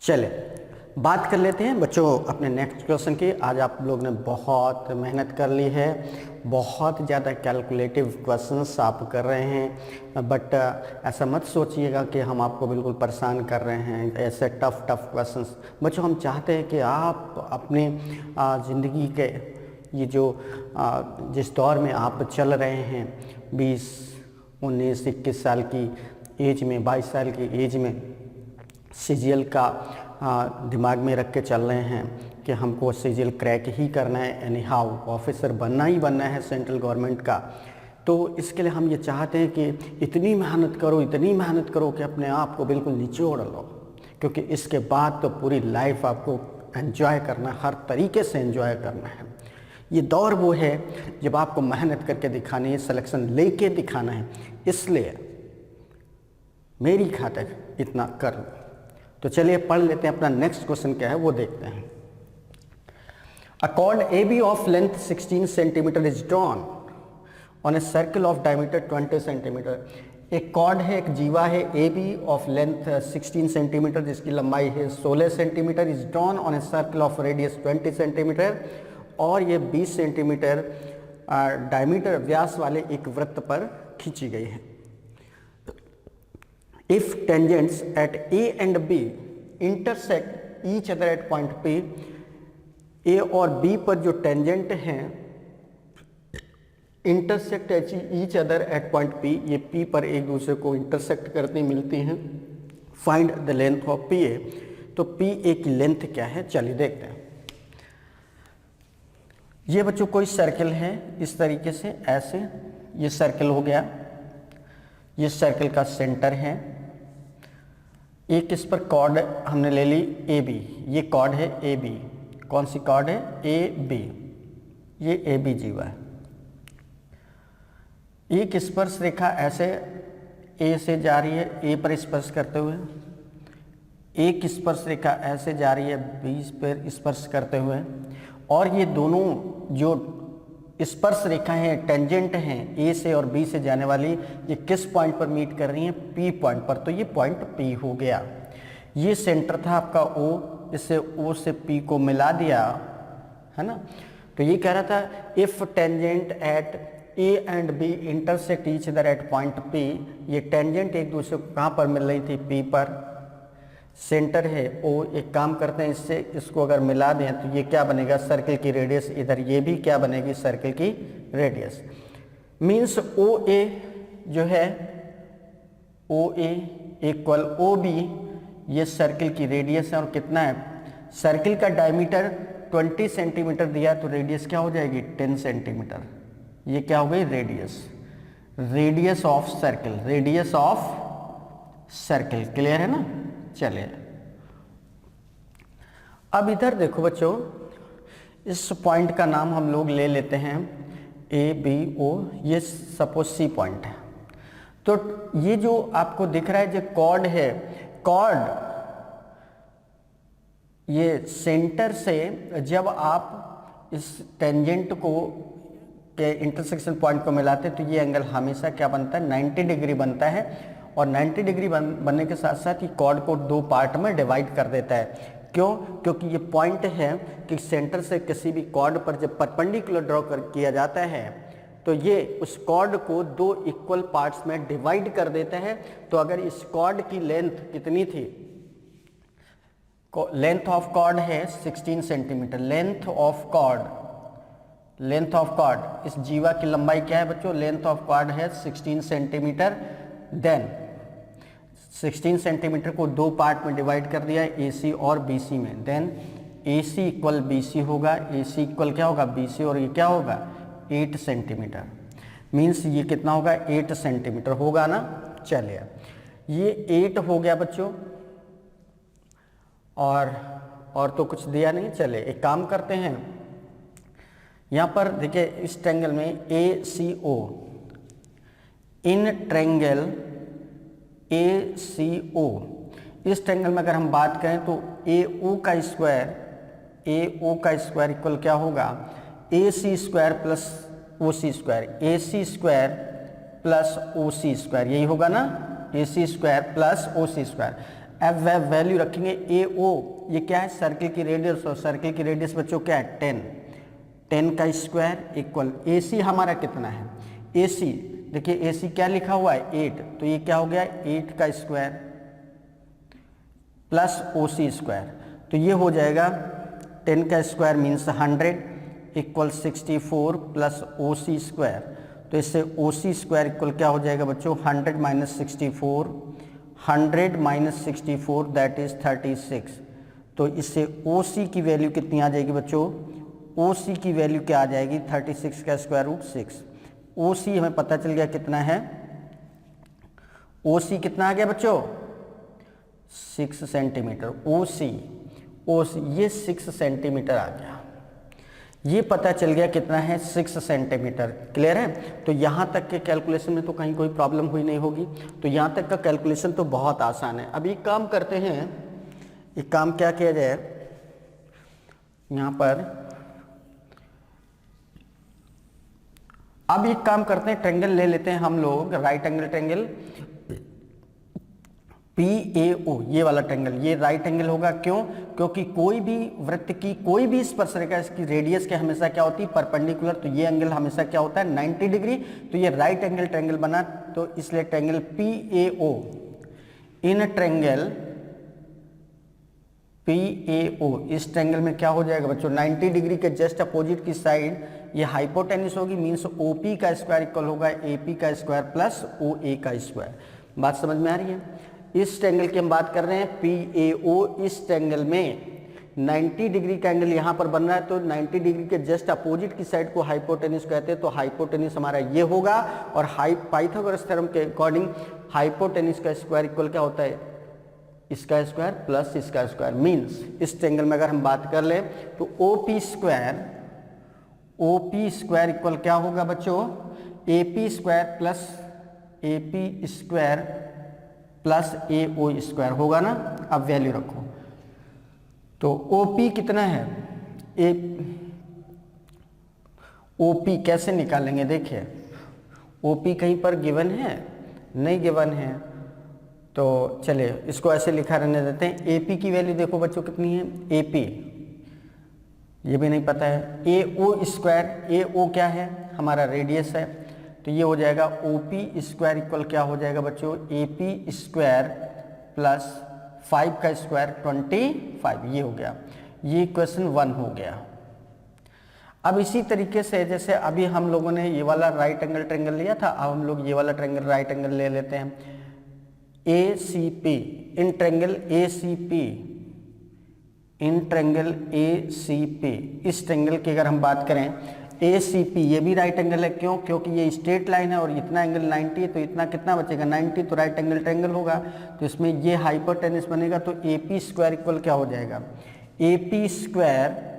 चले बात कर लेते हैं बच्चों अपने नेक्स्ट क्वेश्चन की। आज आप लोग ने बहुत मेहनत कर ली है, बहुत ज़्यादा कैलकुलेटिव क्वेश्चंस आप कर रहे हैं, बट ऐसा मत सोचिएगा कि हम आपको बिल्कुल परेशान कर रहे हैं। ऐसे टफ क्वेश्चंस बच्चों, हम चाहते हैं कि आप अपने ज़िंदगी के ये जो जिस दौर में आप चल रहे हैं, 20, 19, 21 साल की एज में, 22 साल की एज में सीजीएल का दिमाग में रख के चल रहे हैं कि हमको सीजीएल क्रैक ही करना है, एनी हाउ ऑफिसर बनना ही बनना है सेंट्रल गवर्नमेंट का। तो इसके लिए हम ये चाहते हैं कि इतनी मेहनत करो कि अपने आप को बिल्कुल निचोड़ लो, क्योंकि इसके बाद तो पूरी लाइफ आपको एंजॉय करना है, हर तरीके से एंजॉय करना है। ये दौर वो है जब आपको मेहनत करके दिखानी है, सिलेक्शन लेके दिखाना है। इसलिए मेरी खातिर इतना कर लो। तो चलिए पढ़ लेते हैं, अपना नेक्स्ट क्वेश्चन क्या है वो देखते हैं। A chord A B of length 16 centimetre is drawn on a circle of diameter 20 centimetre. एक कॉर्ड है, एक जीवा है A B of length 16 centimetre जिसकी लंबाई है 16 centimetre, is drawn on a circle of radius 20 centimetre, और ये 20 सेंटीमीटर डायमीटर व्यास वाले एक वृत्त पर खींची गई है। If tangents at A and B intersect each other at point P, A और B पर जो टेंजेंट हैं intersect each other at point P, ये P पर एक दूसरे को इंटरसेक्ट करती मिलती हैं। Find the length of PA। तो PA की लेंथ क्या है, चलिए देखते हैं। ये बच्चों कोई सर्कल है इस तरीके से, ऐसे ये सर्कल हो गया, ये सर्कल का सेंटर है। एक इस पर कॉर्ड हमने ले ली ए बी, ये कॉर्ड है ए बी। कौन सी कॉर्ड है, ए बी, ये ए बी जीवा है। एक स्पर्श रेखा ऐसे ए से जा रही है, ए पर स्पर्श करते हुए, एक स्पर्श रेखा ऐसे जा रही है बी पर स्पर्श करते हुए, और ये दोनों जो स्पर्श रेखा है, टेंजेंट हैं ए से और बी से जाने वाली, ये किस पॉइंट पर मीट कर रही हैं, पी पॉइंट पर। तो ये पॉइंट पी हो गया। ये सेंटर था आपका ओ, इससे ओ से पी को मिला दिया, है ना। तो ये कह रहा था if tangent at A and B intersect each other at point P, ये टेंजेंट एक दूसरे को कहाँ पर मिल रही थी, पी पर। सेंटर है ओ, एक काम करते हैं इससे, इसको अगर मिला दें तो ये क्या बनेगा, सर्कल की रेडियस। इधर ये भी क्या बनेगी, सर्कल की रेडियस। मीन्स ओ ए जो है, ओ ए इक्वल ओ बी, ये सर्कल की रेडियस है। और कितना है, सर्कल का डायमीटर 20 सेंटीमीटर दिया, तो रेडियस क्या हो जाएगी, 10 सेंटीमीटर। ये क्या हो गई, radius of circle, radius of circle. Clear है ना। चलिए अब इधर देखो बच्चों, इस पॉइंट का नाम हम लोग ले लेते हैं ए बी ओ, ये सपोज सी पॉइंट है। तो ये जो आपको दिख रहा है जो कॉर्ड है, कॉर्ड ये सेंटर से जब आप इस टेंजेंट को के इंटरसेक्शन पॉइंट को मिलाते हैं तो ये एंगल हमेशा क्या बनता है, 90 डिग्री बनता है। और 90 डिग्री बनने के साथ साथ ये कॉर्ड को दो पार्ट में डिवाइड कर देता है। क्यों, क्योंकि ये पॉइंट है कि सेंटर से किसी भी कॉर्ड पर जब परपेंडिकुलर ड्रॉ किया जाता है तो ये उस कॉर्ड को दो इक्वल पार्ट्स में डिवाइड कर देता है। तो अगर इस कॉर्ड की लेंथ कितनी थी, लेंथ ऑफ कॉर्ड है 16 सेंटीमीटर, लेंथ ऑफ कॉर्ड इस जीवा की लंबाई क्या है बच्चों, लेंथ ऑफ कॉर्ड है 16 सेंटीमीटर। देन 16 सेंटीमीटर को दो पार्ट में डिवाइड कर दिया ए सी और बी सी में। देन ए सी इक्वल बी सी होगा, ए सी इक्वल क्या होगा, बी सी, और ये क्या होगा, 8 सेंटीमीटर। मीन्स ये कितना होगा, 8 सेंटीमीटर होगा ना। चलिए ये 8 हो गया बच्चों, और तो कुछ दिया नहीं। चले एक काम करते हैं, यहाँ पर देखिए इस ट्रायंगल में ए सी ओ, इन ट्रायंगल ए सी ओ, इस ट्रायंगल में अगर हम बात करें तो ए ओ का स्क्वायर इक्वल क्या होगा, ए सी square plus O C square, ए सी square plus O C square, यही होगा ना, ए सी square plus O C square. अब वैल्यू रखेंगे ए ओ, ये क्या है सर्किल की रेडियस, और सर्किल की रेडियस बच्चों क्या है 10, 10 का स्क्वायर इक्वल ए सी हमारा कितना है, ए सी देखिए ए सी क्या लिखा हुआ है 8, तो ये क्या हो गया 8 का square plus O C square, तो ये हो जाएगा 10 का square means 100 equal 64 plus O C square, तो इससे ओ सी स्क्वायर इक्वल क्या हो जाएगा बच्चों 100 माइनस 64, 100 माइनस 64 दैट इज 36, तो इससे ओ सी की वैल्यू कितनी आ जाएगी बच्चों, ओ सी की वैल्यू क्या आ जाएगी 36 का स्क्वायर रूट 6, ओ सी हमें पता चल गया कितना है, ओ सी कितना आ गया बच्चों 6 सेंटीमीटर, ओ सी ये 6 सेंटीमीटर आ गया, ये पता चल गया कितना है 6 सेंटीमीटर, क्लियर है। तो यहाँ तक के कैलकुलेशन में तो कहीं कोई प्रॉब्लम हुई नहीं होगी, तो यहाँ तक का कैलकुलेशन तो बहुत आसान है। अब एक काम करते हैं, एक काम क्या किया जाए, यहाँ पर अब एक काम करते हैं, ट्रेंगल ले लेते हैं हम लोग, राइट एंगल ट्रेंगल PAO, ये वाला ट्रेंगल, ये राइट एंगल होगा, क्यों, क्योंकि कोई भी वृत्त की कोई भी स्पर्शरेखा इसकी रेडियस के हमेशा क्या होती है परपेंडिकुलर, तो ये एंगल हमेशा क्या होता है 90 डिग्री, तो ये राइट एंगल ट्रेंगल बना, तो इसलिए triangle PAO, in triangle PAO, इस ट्रेंगल में क्या हो जाएगा बच्चों 90 डिग्री के जस्ट अपोजिट की साइड ये हाइपोटेन्यूस होगी, मीन्स OP का स्क्वायर इक्वल होगा AP का स्क्वायर प्लस OA का स्क्वायर। बात समझ में आ रही है। इस ट्रेंगल की हम बात कर रहे हैं PAO, इस ट्रेंगल में 90 डिग्री का एंगल यहाँ पर बन रहा है, तो 90 डिग्री के जस्ट अपोजिट की साइड को हाइपोटेन्यूस कहते हैं, तो हाइपोटेन्यूस हमारा ये होगा, और पाइथागोरस थ्योरम के अकॉर्डिंग हाइपोटेन्यूस का स्क्वायर इक्वल क्या होता है इसका स्क्वायर प्लस इसका स्क्वायर, मीन्स इस ट्रेंगल में अगर हम बात कर ले तो OP स्क्वायर इक्वल क्या होगा बच्चों AP square plus AP square plus AO square होगा ना। अब वैल्यू रखो, तो OP कितना है, OP कैसे निकालेंगे, देखिए OP कहीं पर गिवन है नहीं गिवन है, तो चलिए इसको ऐसे लिखा रहने देते हैं। AP की वैल्यू देखो बच्चों कितनी है, AP ये भी नहीं पता है, AO स्क्वायर, AO क्या है हमारा रेडियस है, तो ये हो जाएगा OP स्क्वायर इक्वल क्या हो जाएगा बच्चों AP स्क्वायर प्लस 5 का स्क्वायर 25, ये हो गया, ये क्वेश्चन 1 हो गया। अब इसी तरीके से जैसे अभी हम लोगों ने ये वाला राइट एंगल ट्रेंगल लिया था, अब हम लोग ये वाला ट्रेंगल राइट एंगल ले लेते हैं, ACP, in triangle ACP, in triangle ACP, इस ट्रेंगल की अगर हम बात करें ACP, ये भी राइट एंगल है, क्यों, क्योंकि ये स्ट्रेट लाइन है और इतना एंगल 90 है, तो इतना कितना बचेगा 90, तो राइट एंगल ट्रेंगल होगा, तो इसमें ये हाइपोटेन्यूस बनेगा, तो AP स्क्वायर इक्वल क्या हो जाएगा, AP स्क्वायर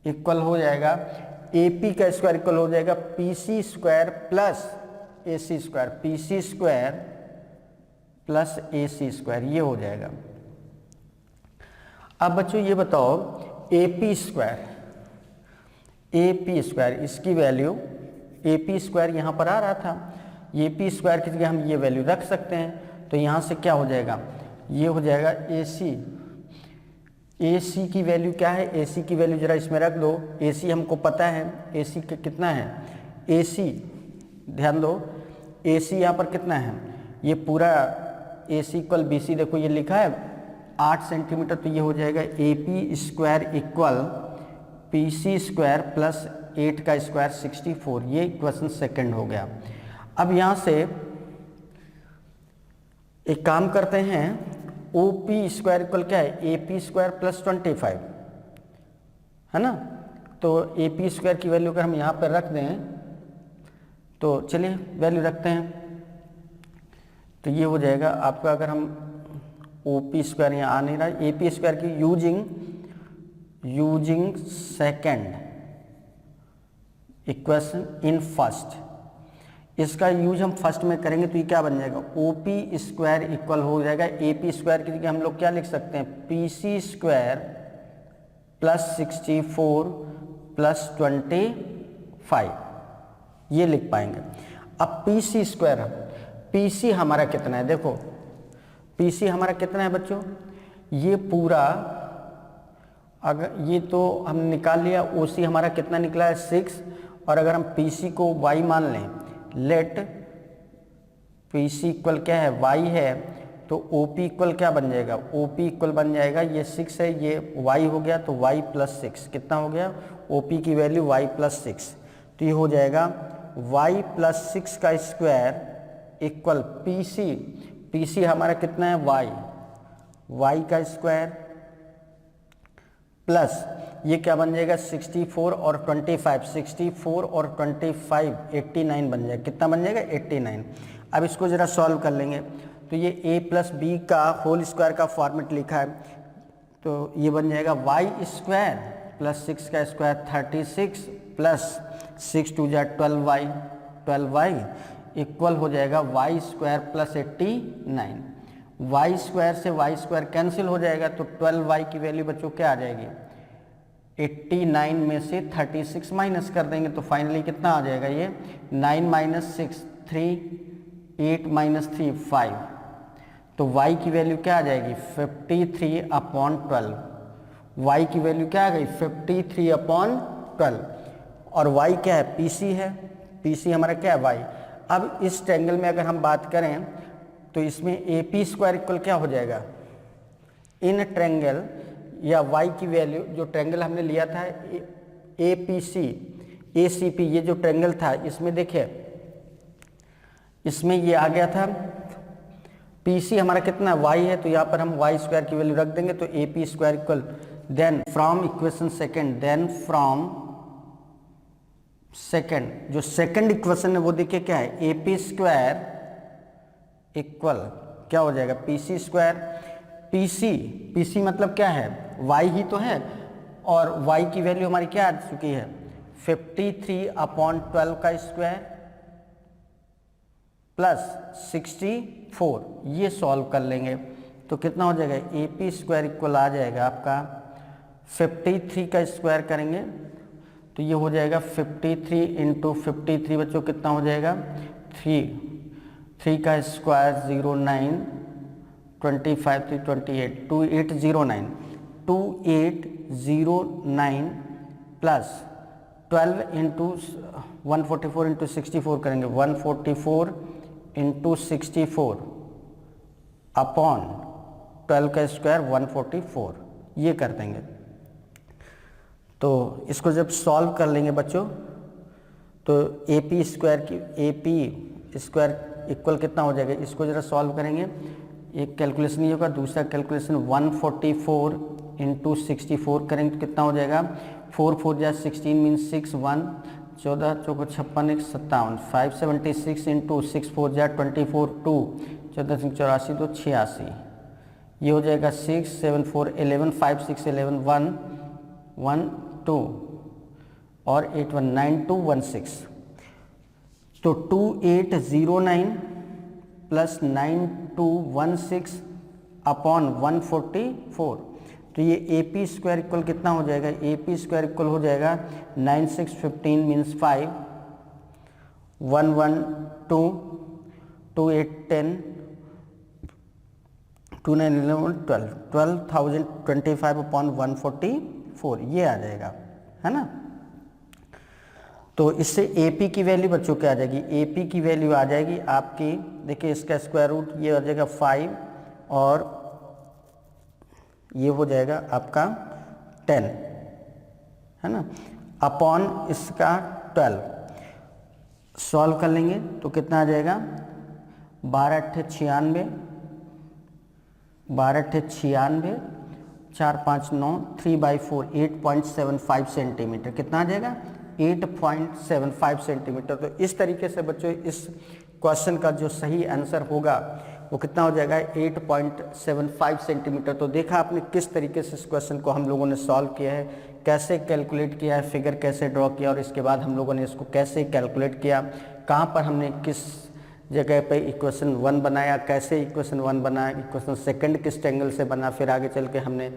इक्वल हो जाएगा, AP का स्क्वायर इक्वल हो जाएगा PC square plus AC square, PC square plus AC square, ये हो जाएगा। अब बच्चों ये बताओ AP स्क्वायर इसकी वैल्यू, AP स्क्वायर यहाँ पर आ रहा था, AP स्क्वायर की जगह हम ये वैल्यू रख सकते हैं, तो यहाँ से क्या हो जाएगा, ये हो जाएगा AC की वैल्यू क्या है, AC की वैल्यू जरा इसमें रख दो, AC हमको पता है, AC का कितना है, AC ध्यान दो, AC यहाँ पर कितना है, ये पूरा AC इक्वल BC, देखो ये लिखा है 8 सेंटीमीटर, तो ये हो जाएगा AP square equal PC square plus 8 का स्क्वायर 64, ये क्वेश्चन सेकंड हो गया। अब यहाँ से एक काम करते हैं, OP स्क्वायर इक्वल क्या है, AP स्क्वायर प्लस 25 है ना, तो AP स्क्वायर की वैल्यू अगर हम यहाँ पर रख दें, तो चलिए वैल्यू रखते हैं, तो ये हो जाएगा आपका, अगर हम OP स्क्वायर यहाँ आ नहीं रहा, AP स्क्वायर की using second equation in first, इसका यूज हम फर्स्ट में करेंगे, तो ये क्या बन जाएगा, OP स्क्वायर इक्वल हो जाएगा AP स्क्वायर की जगह हम लोग क्या लिख सकते हैं, PC स्क्वायर प्लस 64 प्लस 25, ये लिख पाएंगे। अब PC स्क्वायर, PC हमारा कितना है, देखो PC हमारा कितना है बच्चों, ये पूरा, अगर ये तो हम निकाल लिया, OC हमारा कितना निकला है 6, और अगर हम PC को y मान लें, लेट PC इक्वल क्या है y है, तो OP इक्वल क्या बन जाएगा, OP इक्वल बन जाएगा, ये 6 है, ये y हो गया, तो y प्लस 6 कितना हो गया, OP की वैल्यू y प्लस 6, तो ये हो जाएगा y प्लस 6 का स्क्वायर इक्वल PC हमारा कितना है y का स्क्वायर प्लस ये क्या बन जाएगा 64 और 25, 64 और 25 89 बन जाएगा, कितना बन जाएगा 89। अब इसको ज़रा सॉल्व कर लेंगे, तो ये a प्लस बी का होल स्क्वायर का फॉर्मेट लिखा है, तो ये बन जाएगा y स्क्वायर प्लस 6 का स्क्वायर 36 प्लस 6 टू जा 12y इक्वल हो जाएगा y square plus 89। y square से y स्क्वायर कैंसिल हो जाएगा, तो 12y की वैल्यू बच्चों क्या आ जाएगी, 89 में से 36 माइनस कर देंगे, तो फाइनली कितना आ जाएगा, ये 9 माइनस 6 3, 8 माइनस 3 5, तो y की वैल्यू क्या आ जाएगी 53/12, y की वैल्यू क्या आ गई 53/12, और y क्या है PC हमारा क्या है y। अब इस ट्रायंगल में अगर हम बात करें तो इसमें AP स्क्वायर इक्वल क्या हो जाएगा, इन ट्रायंगल या y की वैल्यू, जो ट्रायंगल हमने लिया था ACP, ये जो ट्रायंगल था, इसमें देखिए इसमें ये आ गया था PC हमारा कितना y है, तो यहाँ पर हम y स्क्वायर की वैल्यू रख देंगे, तो AP square equal then from equation second, जो सेकंड इक्वेशन है वो देखिए क्या है, AP स्क्वायर इक्वल क्या हो जाएगा PC स्क्वायर, PC मतलब क्या है y ही तो है, और y की वैल्यू हमारी क्या आ चुकी है 53/12 का स्क्वायर प्लस 64, ये सॉल्व कर लेंगे तो कितना हो जाएगा AP स्क्वायर इक्वल आ जाएगा आपका 53 का स्क्वायर करेंगे तो ये हो जाएगा 53 इंटू 53 बच्चों कितना हो जाएगा 3 का स्क्वायर 09, 25 3 28, 2809 प्लस 12 इंटू 144 इंटू 64 करेंगे, 144 इंटू 64 अपॉन 12 का स्क्वायर 144, ये कर देंगे। तो इसको जब सॉल्व कर लेंगे बच्चों तो AP स्क्वायर इक्वल कितना हो जाएगा, इसको ज़रा सॉल्व करेंगे, एक कैलकुलेशन ये होगा, दूसरा कैलकुलेशन 144 इंटू 64 करेंगे तो कितना हो जाएगा 4 4 जा 16 मीन्स 6 1 14 चौको 56 1 57, 576 इंटू 6 4 जा 24 2 14 5 84 तो 86, ये हो जाएगा 6 7 4 11 5 6 11 1 1 2 और 8 1 9 2 1 6, तो 2809 प्लस 9216 अपॉन 144, तो ये AP स्क्वायर इक्वल कितना हो जाएगा, AP स्क्वायर इक्वल हो जाएगा 9615 मीन्स 5 1 1 2 2 8 10 2 9 11 12 12,025 अपॉन 144, ये आ जाएगा, है ना। तो इससे AP की वैल्यू बच्चों क्या आ जाएगी, AP की वैल्यू आ जाएगी आपकी, देखिए इसका स्क्वायर रूट ये हो जाएगा 5 और ये हो जाएगा आपका 10, है ना, अपॉन इसका 12, सॉल्व कर लेंगे तो कितना आ जाएगा 12 8 96, 12 8 96, 4 5 9 3/4 8.75 सेंटीमीटर, कितना आ जाएगा 8.75 सेंटीमीटर। तो इस तरीके से बच्चों इस क्वेश्चन का जो सही आंसर होगा वो कितना हो जाएगा 8.75 सेंटीमीटर। तो देखा आपने किस तरीके से इस क्वेश्चन को हम लोगों ने सॉल्व किया है, कैसे कैलकुलेट किया है, फिगर कैसे ड्रॉ किया और इसके बाद हम लोगों ने इसको कैसे कैलकुलेट किया, कहाँ पर हमने किस जगह पे इक्वेशन 1 बनाया, कैसे इक्वेशन 1 बना, इक्वेशन सेकंड किस एंगल से बना, फिर आगे चल के हमने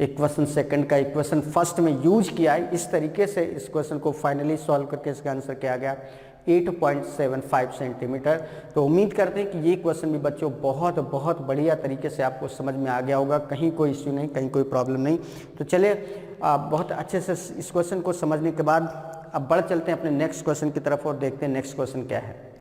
इक्वेशन सेकंड का इक्वेशन फर्स्ट में यूज किया है। इस तरीके से इस क्वेश्चन को फाइनली सॉल्व करके इसका आंसर किया गया। 8.75 सेंटीमीटर। तो उम्मीद करते हैं कि ये क्वेश्चन भी बच्चों बहुत बहुत बढ़िया तरीके से आपको समझ में आ गया होगा, कहीं कोई इश्यू नहीं, कहीं कोई प्रॉब्लम नहीं। तो चलिए बहुत अच्छे से इस क्वेश्चन को समझने के बाद अब बढ़ चलते हैं अपने नेक्स्ट क्वेश्चन की तरफ और देखते हैं नेक्स्ट क्वेश्चन क्या है।